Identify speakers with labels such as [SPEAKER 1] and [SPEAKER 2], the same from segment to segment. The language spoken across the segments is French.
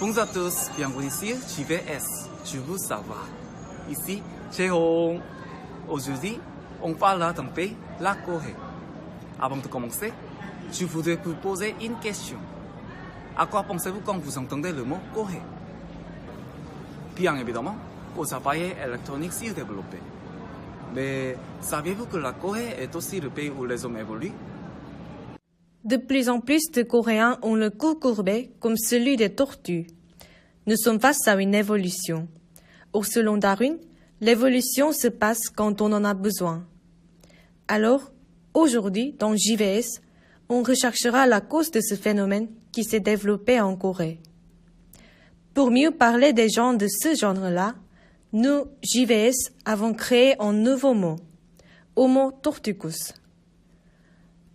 [SPEAKER 1] Bonjour à tous, bienvenue sur JVS, je vous savoir. Ici, Jéhong. Aujourd'hui, on parle d'un pays, la Corée. Avant de commencer, je voudrais vous poser une question. À quoi pensez-vous quand vous entendez le mot Corée? Bien évidemment, aux appareils électroniques surdéveloppés. Mais saviez-vous que la Corée est aussi le pays où les hommes évoluent?
[SPEAKER 2] De plus en plus de Coréens ont le cou courbé comme celui des tortues. Nous sommes face à une évolution. Or, selon Darwin, l'évolution se passe quand on en a besoin. Alors, aujourd'hui, dans JVS, on recherchera la cause de ce phénomène qui s'est développé en Corée. Pour mieux parler des gens de ce genre-là, nous, JVS, avons créé un nouveau mot, Homo torticus.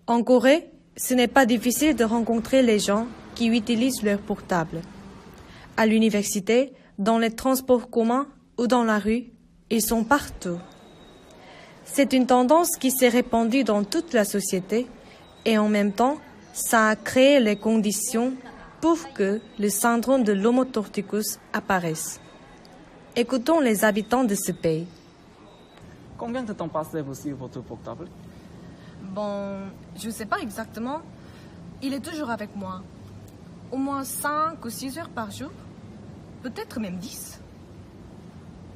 [SPEAKER 2] En Corée, ce n'est pas difficile de rencontrer les gens qui utilisent leur portable. À l'université, dans les transports communs ou dans la rue, ils sont partout. C'est une tendance qui s'est répandue dans toute la société et en même temps, ça a créé les conditions pour que le syndrome de l'Homo torticus apparaisse. Écoutons les habitants de ce pays.
[SPEAKER 1] Combien de temps passez-vous sur votre portable?
[SPEAKER 2] Bon, je ne sais pas exactement. Il est toujours avec moi. Au moins 5 ou 6 heures par jour. Peut-être même 10.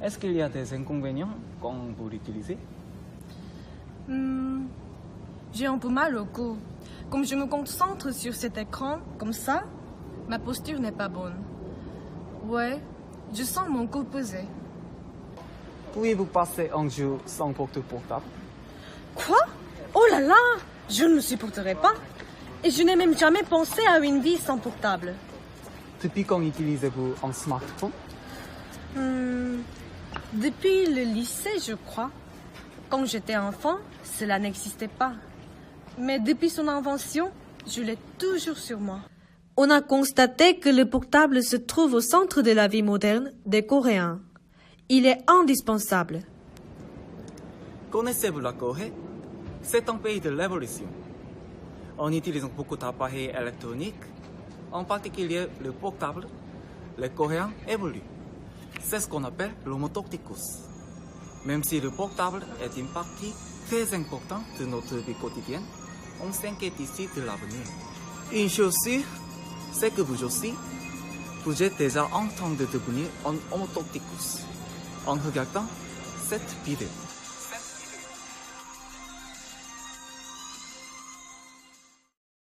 [SPEAKER 1] Est-ce qu'il y a des inconvénients quand vous l'utilisez?
[SPEAKER 2] J'ai un peu mal au cou. Comme je me concentre sur cet écran, comme ça, ma posture n'est pas bonne. Ouais, je sens mon cou peser.
[SPEAKER 1] Pouvez-vous passer un jour sans votre portable?
[SPEAKER 2] Quoi? Oh là là! Je ne me supporterai pas. Et je n'ai même jamais pensé à une vie sans portable.
[SPEAKER 1] Depuis quand utilisez-vous un smartphone?
[SPEAKER 2] Depuis le lycée, je crois. Quand j'étais enfant, cela n'existait pas. Mais depuis son invention, je l'ai toujours sur moi. On a constaté que le portable se trouve au centre de la vie moderne des Coréens. Il est indispensable.
[SPEAKER 1] Connaissez-vous la Corée? C'est un pays de l'évolution. En utilisant beaucoup d'appareils électroniques, en particulier le portable, les Coréens évoluent. C'est ce qu'on appelle l'Homo torticus. Même si le portable est une partie très importante de notre vie quotidienne, on s'inquiète ici de l'avenir. Une chose sûre, c'est que vous aussi, vous êtes déjà en train de devenir un Homo torticus en regardant cette vidéo.